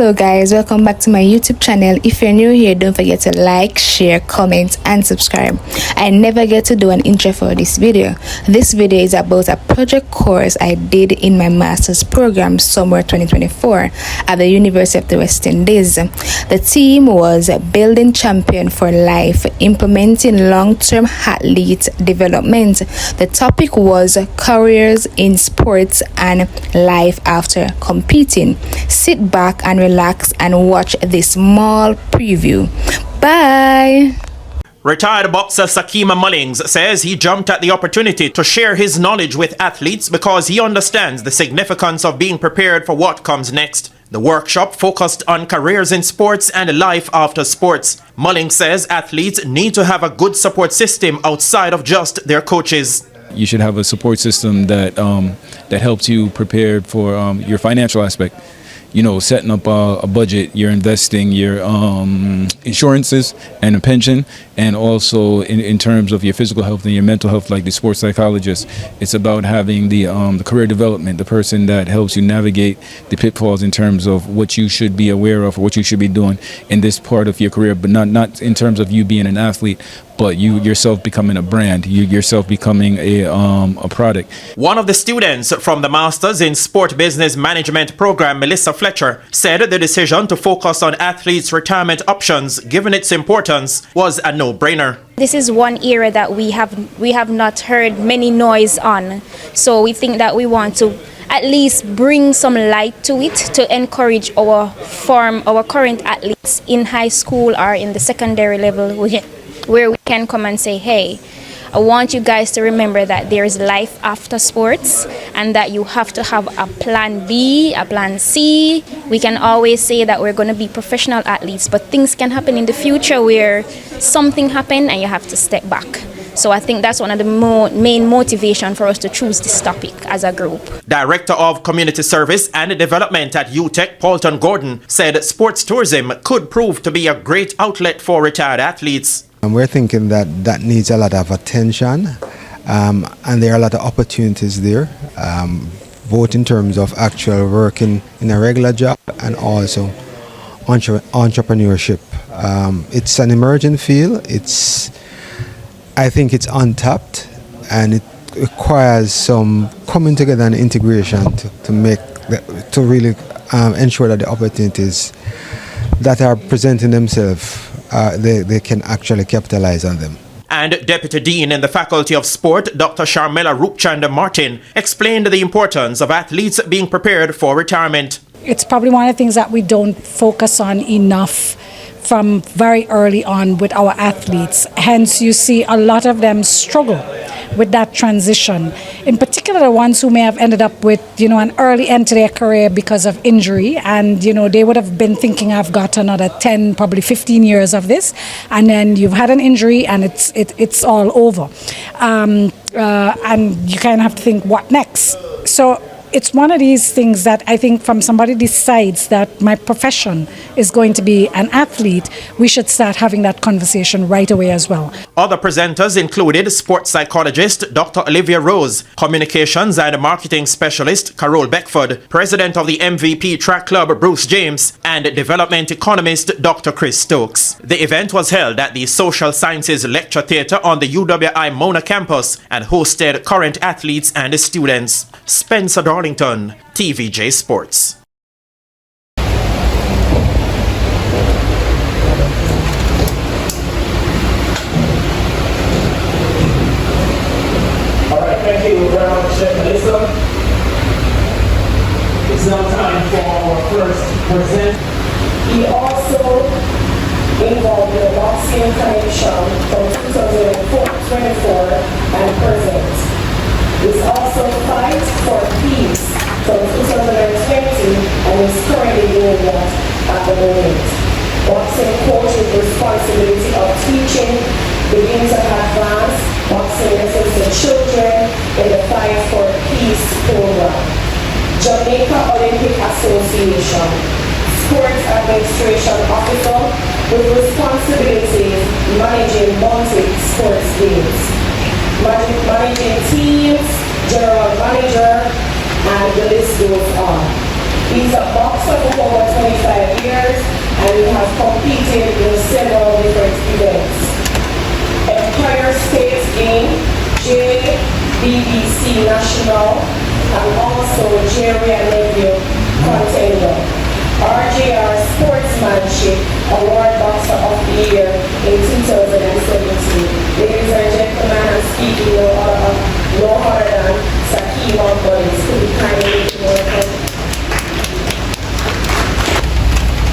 Hello guys, welcome back to my YouTube channel. If you're new here, don't forget to like, share, comment and subscribe. I never get to do an intro for this video. This video is about a project course I did in my master's program summer 2024 at the University of the West Indies. The theme was Building Champion for Life, Implementing Long-Term Athlete Development. The topic was careers in sports and life after competing. Sit back and relax and watch this small preview. Bye. Retired boxer Sakima Mullings says he jumped at the opportunity to share his knowledge with athletes because he understands the significance of being prepared for what comes next. The workshop focused on careers in sports and life after sports. Mullings says athletes need to have a good support system outside of just their coaches. You should have a support system that that helps you prepare for your financial aspect. You know, setting up a budget, your investing, your insurances and a pension, and also in terms of your physical health and your mental health, like the sports psychologist. It's about having the career development, the person that helps you navigate the pitfalls in terms of what you should be aware of or what you should be doing in this part of your career, but not in terms of you being an athlete, but you yourself becoming a brand, you yourself becoming a product. One of the students from the Masters in Sport Business Management program, Melissa Fletcher, said the decision to focus on athletes' retirement options, given its importance, was a no-brainer. This is one area that we have not heard many noise on, so we think that we want to at least bring some light to it to encourage our current athletes in high school or in the secondary level, where we can come and say, hey, I want you guys to remember that there is life after sports and that you have to have a plan B, a plan C. We can always say that we're going to be professional athletes, but things can happen in the future where something happened and you have to step back. So I think that's one of the main motivation for us to choose this topic as a group. Director of Community Service and Development at UTech, Paulton Gordon, said sports tourism could prove to be a great outlet for retired athletes. And we're thinking that needs a lot of attention, and there are a lot of opportunities there, both in terms of actual working in a regular job and also entrepreneurship. It's an emerging field. I think it's untapped, and it requires some coming together and integration to really ensure that the opportunities that are presenting themselves, they can actually capitalize on them. And Deputy Dean in the Faculty of Sport, Dr. Sharmila Rupchanda Martin, explained the importance of athletes being prepared for retirement. It's probably one of the things that we don't focus on enough from very early on with our athletes. Hence, you see a lot of them struggle with that transition. In particular, the ones who may have ended up with, an early end to their career because of injury, and they would have been thinking, I've got another 10, probably 15 years of this, and then you've had an injury and it's all over. And you kind of have to think, what next? So it's one of these things that I think from somebody decides that my profession is going to be an athlete, we should start having that conversation right away as well. Other presenters included sports psychologist Dr. Olivia Rose, communications and marketing specialist Carol Beckford, president of the MVP Track Club Bruce James, and development economist Dr. Chris Stokes. The event was held at the Social Sciences Lecture Theatre on the UWI Mona campus and hosted current athletes and students. Spencer Darlington, TVJ Sports. Alright, thank you, Reverend Chef Melissa. It's now time for our first present. He also involved in the boxing connection from 2024 and present. He's also fight for peace from 2020 and is currently doing that at the moment. Boxing coach with responsibility of teaching begins at advanced boxing lessons to children in the Fight for Peace program. Jamaica Olympic Association, Sports Administration Officer with responsibilities managing multi-sports games, managing teams, general manager, and the list goes on. He's a boxer for over 25 years and he has competed in several different events. Enquires states in JBBC National and also Jerry and Nephew contender. RJR Sportsmanship Award Boxer of the Year in 2017. Ladies and gentlemen, I'm speaking no other than Sakeem Bodies. Could you kindly make it welcome?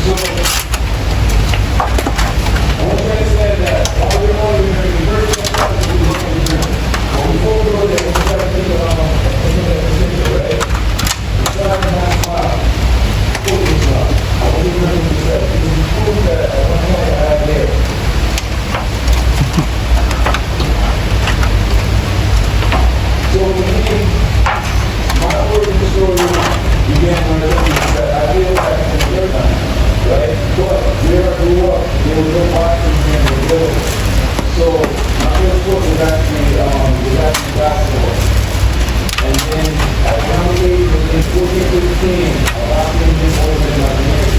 So, I want to say that all we know is that the first thing that we look at is before we go there, we got to think about right? It's not a math file. Focus on. I want to remember to say, because the proof that I want to have there. So, my origin story began when I feel like in the third time. Right? But where I grew up, there was no boxing in the village. So my first sport was actually basketball. And then at a young age, in 14, 15, I boxing was always in my name.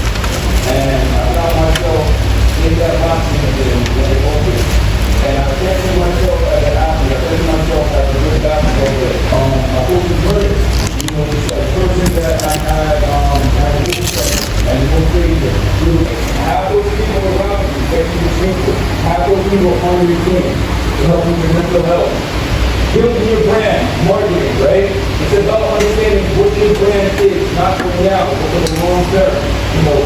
And I found myself in that boxing again when it opened. And I tested myself as an athlete. I tested myself as a good basketball player. My coach was great. You know, it's a person that I had a good set. And no crazy. Have those people around you that you speak with. Have those people on your team to help with your mental health. Building your brand, marketing, right? It's about understanding what your brand is, not for now, but for the long term. You know,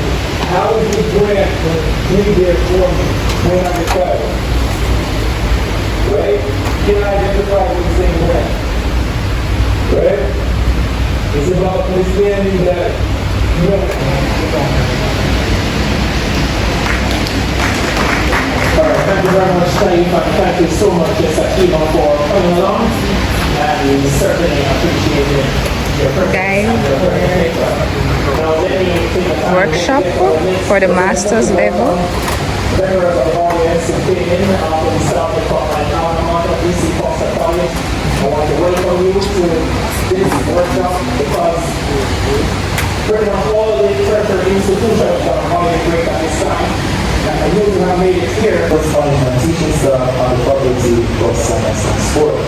how is your brand going to be there for me when I retire? Right? Can I identify with the same brand? Right? It's about understanding that you know. All right, thank you very much, Taif, and thank you so much, Sakima, for coming along. And we certainly appreciate your Guys, presence. workshop for the master's level. Members of the audience who came in after we started from my alma mater, BC Foster College, I want to welcome you to this workshop because pretty much all the tertiary institutions are having a break at this time. And you have made it clear. Corresponding and teaching staff on the Faculty of Science and Sport.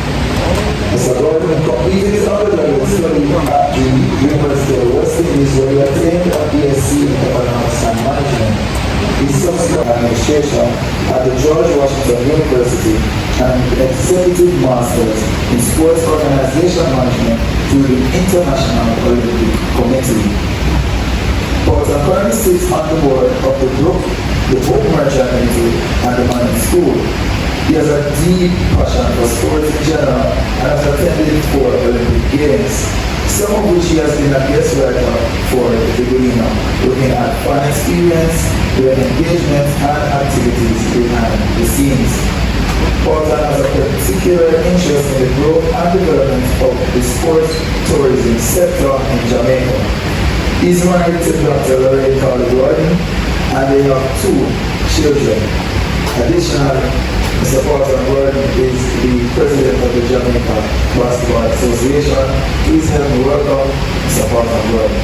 Mr. Gordon completed his undergraduate study at the University of West Indies where he attained a BSc in Economics and Management. He subsequent administration at the George Washington University and Executive Masters in Sports Organization Management through the International Olympic Committee. Porter currently sits on the board of the Book Merchant Committee and the Manning School. He has a deep passion for sports in general and has attended 4 Olympic Games, some of which he has been a guest writer for the Arena, looking at fan experience, their engagement and activities behind the scenes. Porter has a particular interest in the growth and development of the sports tourism sector in Jamaica. He's married to Dr. Lorraine Gordon and they have 2 children. Additionally, Mr. Porter Gordon is the president of the Jamaica Basketball Association. Please help me welcome Mr. Porter Gordon.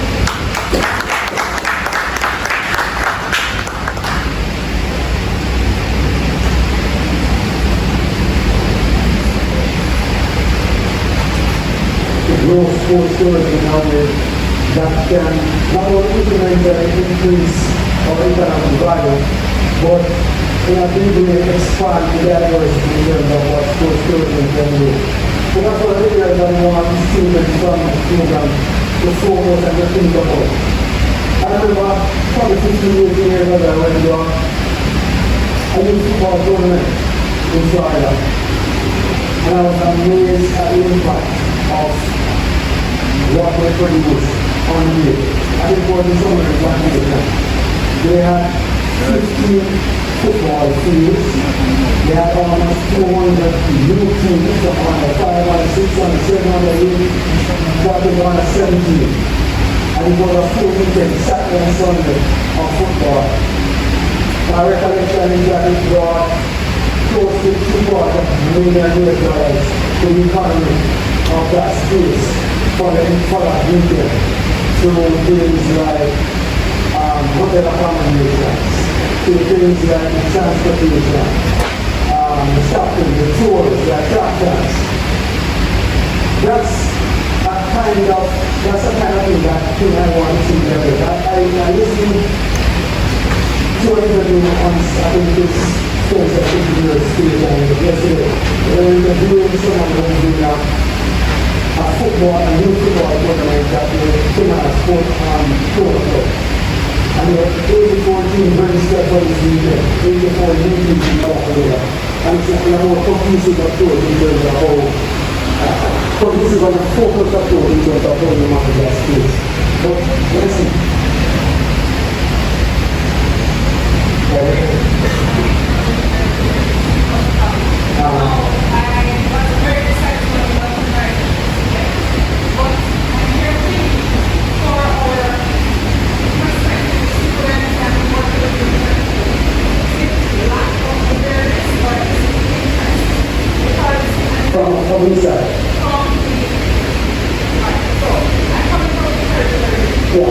To grow sports tourism nowadays that can not only implement the increase of economic value, but in a big way expand the diversity in terms of what sports tourism can do. So that's what I think that I want students from the program to focus and to think about. I remember probably 15 years ago I went to a youth football tournament in Florida. And I was amazed at the impact of what they produced on the day. I think for the summer in Jamaica, they had 15 football fields. They had almost 200 new teams from under 5, under 6, under 7, under 8, got to under 17. And it was a full weekend, Saturday and Sunday of football. My recollection is that it brought close to $2.5 million to the economy of that space for that weekend. So to things like hotel accommodations, to things like transportation, the shopping, the tours, the attractions. That's a kind of thing that I want to see better. I listened to an interview on, I think this goes at the station yesterday. They were interviewing someone who was doing a new football tournament that was Finland Sport Protocol. And there were 84 teams registered for this weekend, 84 new teams in South Korea. And it's a more conclusive approach in terms of how, conclusive and focused approach in terms of how you manage that space. But let's see. From which side? Yeah,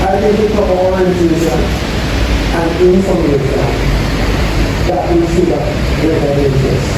I think we cover orientation and information that we should have better interest.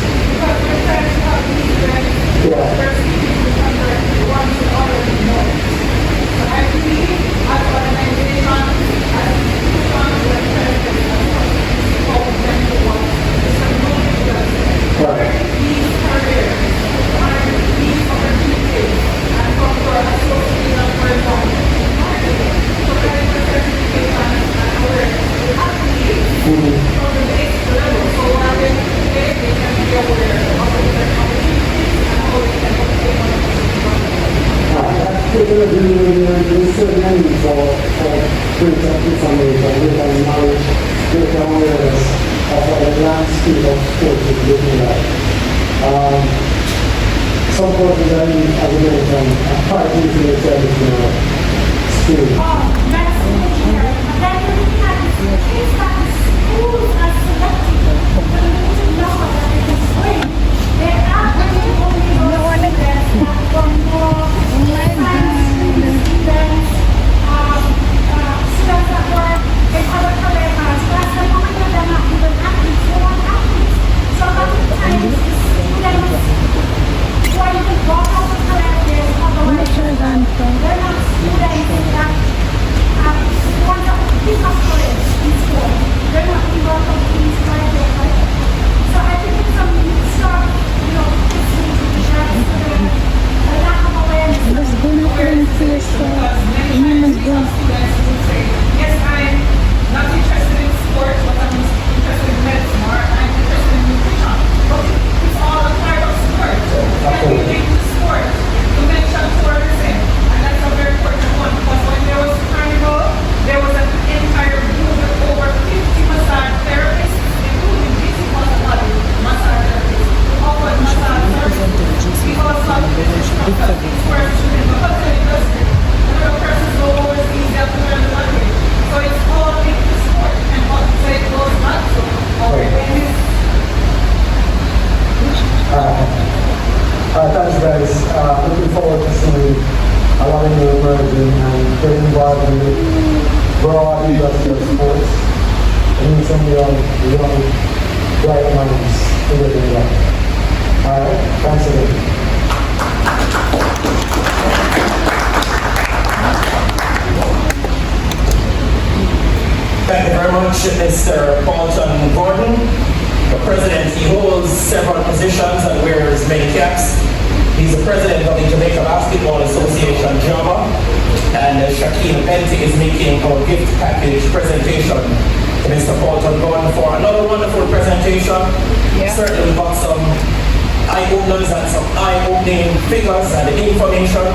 Some courses I mean, as a mentioned, are quite easy to service now. Still. That's here. But then you're looking at things that the schools are selecting. But you need to know that it is free. There are only those students that want more science students, students that work in other career paths. That's the moment that they're not even athletes. They want athletes. So a lot of times the students who are even brought out of career fields, otherwise they're not students that want to pick up careers in school. They're not being brought out of these careers. So I think it's something you start, listening to the chefs, a lack of awareness. Let's go now and see us. Yes, I'm not interested in sports, but I'm interested in medicine, or I'm interested in nutrition. But it's all a part of sport. Can we link the sport? You mentioned tourism, and that's a very important one, because when there was carnival, there was an entire group of over 50 massage therapists, including busy massage therapists, who offered massage services. We also have these for students, because they're industry. Another person go overseas, they have to learn the language. So it's all linked to sport, and what so it goes back to our awareness. Thanks guys. Looking forward to seeing a lot of you emerging and getting involved in the broad industry of sports. I need some young bright minds figuring it out. Alright, thanks again. Thank you very much, Mr. Paulton Gordon, the president. He holds several positions and wears many caps. He's the president of the Jamaica Basketball Association, JABA, and Shaquille Penty is making our gift package presentation to Mr. Paulton Gordon for another wonderful presentation. Certainly got some eye-openers and some eye-opening figures and information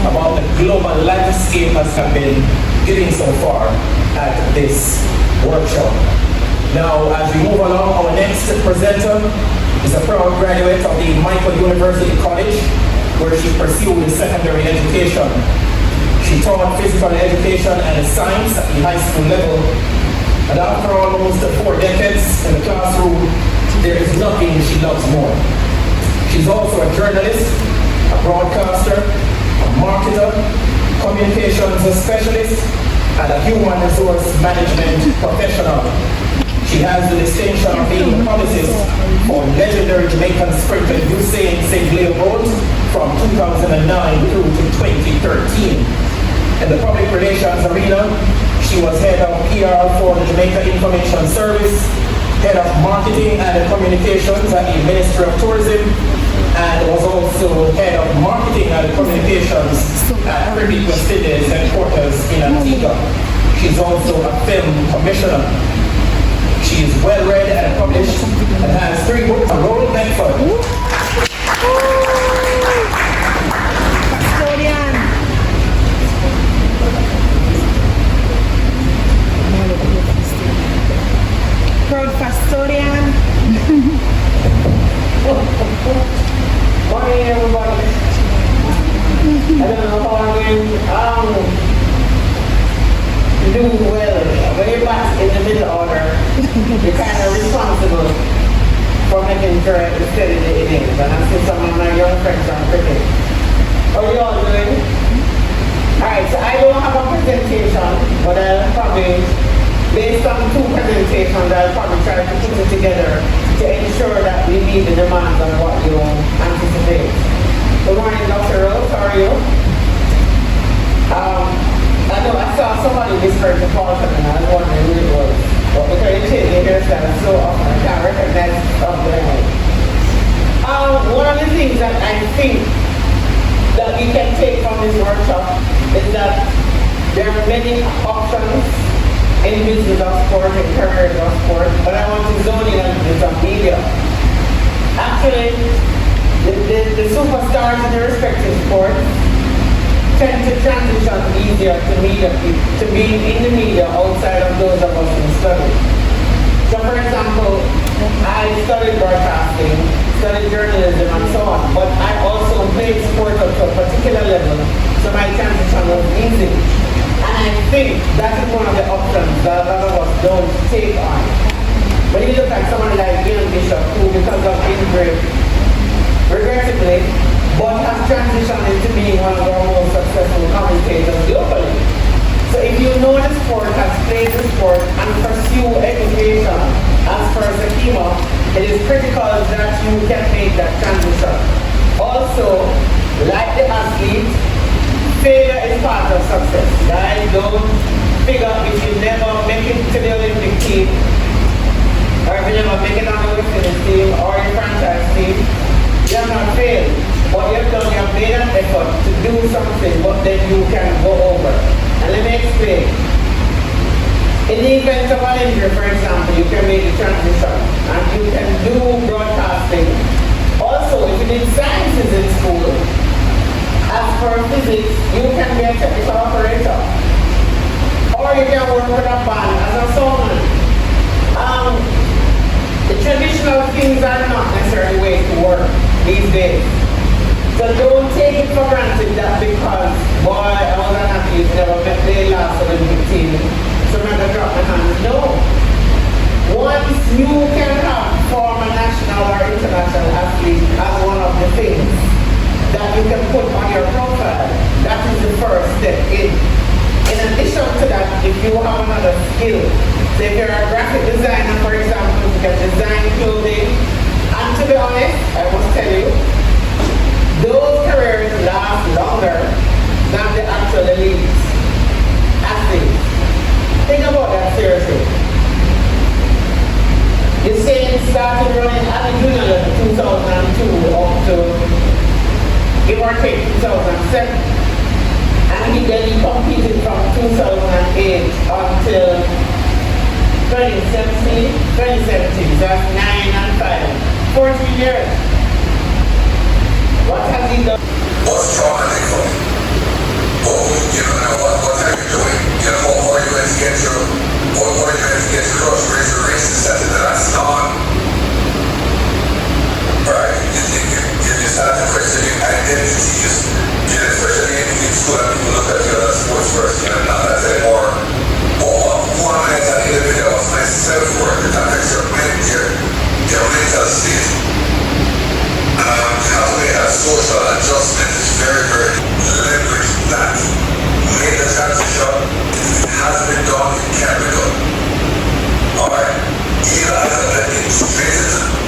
about the global landscape as have been given so far at this workshop. Now, as we move along, our next presenter is a proud graduate of the Michael University College, where she pursued secondary education. She taught physical education and science at the high school level, and after almost 4 decades in the classroom, there is nothing she loves more. She's also a journalist, a broadcaster, a marketer, communications specialist, and a human resource management professional. She has the distinction of being a publicist for legendary Jamaican sprinter Usain Bolt from 2009 through to 2013. In the public relations arena, she was head of PR for the Jamaica Information Service, head of marketing and communications at the Ministry of Tourism, and was also head of marketing and communications at Privy West Indies headquarters in Antigua. She's also a film commissioner. She is well read and published and has 3 books on Roll Medford. Custodian. Proud custodian. Morning, everybody. I don't know how I'm going to do well. Way back in the middle order, you're kind of responsible for making sure I study the innings. And I see some of my young friends on cricket. How are you all doing? Alright, so I don't have a presentation, but I'll probably, based on 2 presentations, I'll probably try to put it together to ensure that we meet the demands of what you anticipate. Good morning, Dr. Rose. How are you? I know I saw somebody whisper to Paulton and I was wondering who it was. But because you change your hairstyle so often, I can't recognize off the head. One of the things that I think that we can take from this workshop is that there are many options in business of sport and careers of sport, but I want to zone in on this on media. Actually, the superstars in their respective sports tend to transition easier to media, to being in the media outside of those of us who study. So for example, I studied broadcasting, studied journalism and so on, but I also played sport up to a particular level, so my transition was easy. And I think that is one of the options that a lot of us don't take on. When you look at someone like Ian Bishop, who because of injury, regrettably, but has transitioned into being one of our most successful commentators globally. So if you know the sport, has played the sport, and pursue education as per Sakima, it is critical that you can make that transition. Also, like the athlete, failure is part of success. Guys, don't figure if you never make it to the Olympic team, or if you never make it on the West Indies team, or your franchise team, you have not failed. What you have done, you have made an effort to do something, but then you can go over. And let me explain. In the event of an injury, for example, you can make the transition and you can do broadcasting. Also, if you did sciences in school, as per physics, you can be a technical operator. Or you can work with a band as a songman. The traditional things are not necessarily ways to work these days. So don't take it for granted that because, boy, I was an athlete, never met the last Olympic team, so I'm going to drop my hands. No. Once you can have former national or international athlete as one of the things that you can put on your profile, that is the first step in. In addition to that, if you have another skill, so if you're a graphic designer, for example, you can design clothing, and to be honest, I must tell you, those careers last longer than the actual elite athletes. Think about that seriously. You're saying starting or take 2007. And then he competed from 2008 until 2017. That's 9 and 5. 14 years. What has he done? What's traumatic for me? What have you doing? What are you going to get through? What are you going to get through? Raise your racist attitude. That's not right. You just have to question your identity. Especially in school, and people look at you as a sports person, not as anymore. Who am I as an individual? What's my self-worth? It affects your mental state. How to make a social adjustment is very, very leverage that. Made the transition, it has been done, it can be done. Alright? Either as an administrator.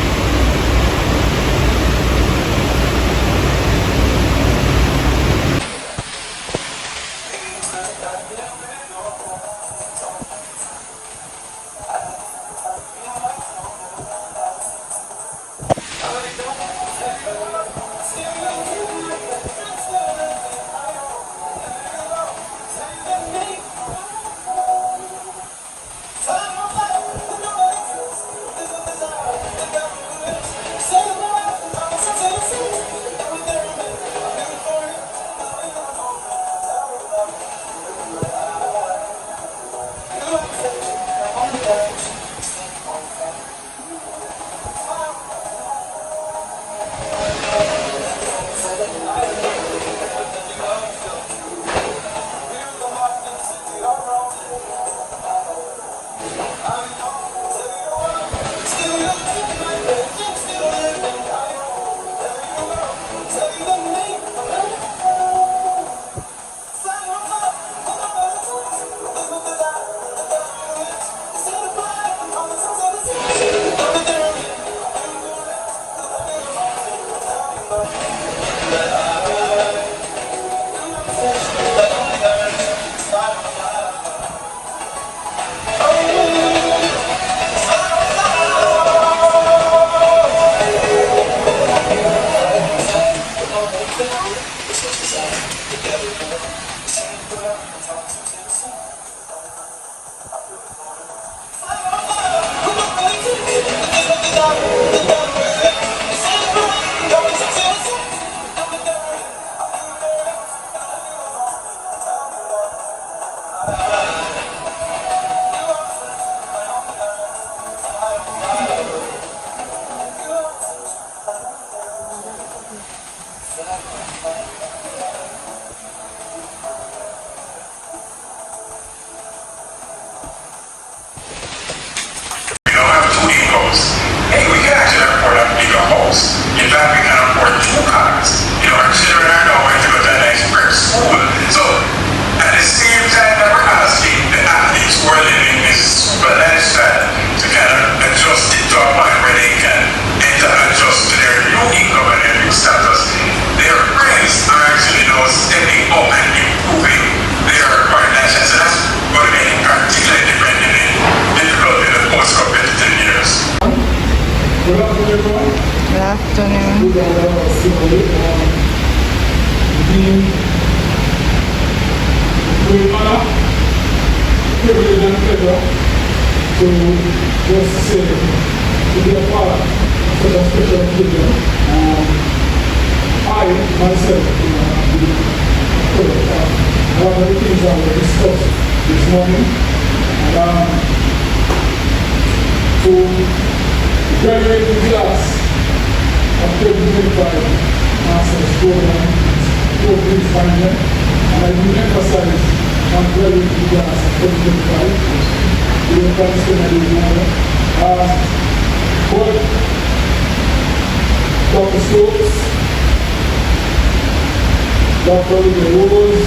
Dr. Olivia Rose,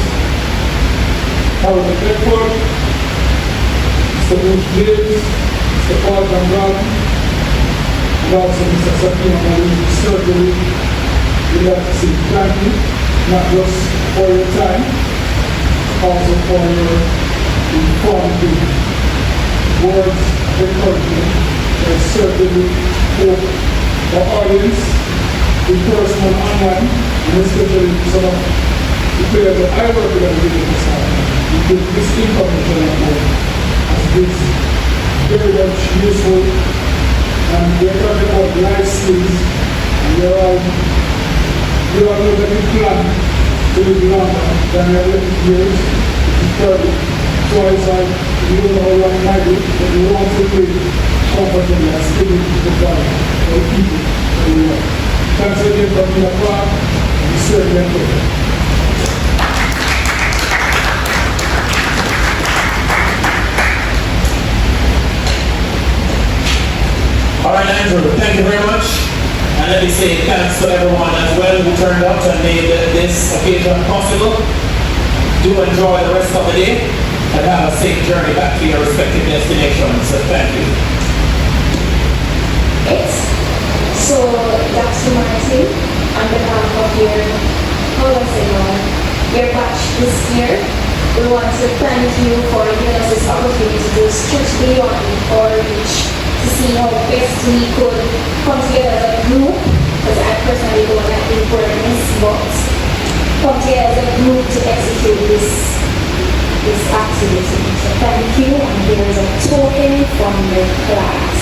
Harold Bedford, Mr. Bruce James, Mr. Paul Van Gogh, and also Mr. Sakina Marie surgery. We'd like to say thank you, not just for your time, also for your informative words of encouragement. I certainly hope the audience in person and online, and especially some of the players that I work with at the business side. We give this information at home as it's very much useful, and we're talking about life skills, and we all know that we plan to live longer than 11 years. It's 30. So it's like, we don't know how long it might be, but we want to live comfortably and still provide for the people that we want. Thanks again for being a part of the certain effort. All right, Andrew, thank you very much. And let me say thanks to everyone as well who turned up and made this occasion possible. Do enjoy the rest of the day and have a safe journey back to your respective destinations. So thank you. So that's Martin on behalf of your batch this year. We want to thank you for giving us this opportunity to stretch beyond our reach, to see how best we could come together as a group, because I personally don't like the wordness, but come together as a group to execute this activity. So thank you, and here is a token from the class.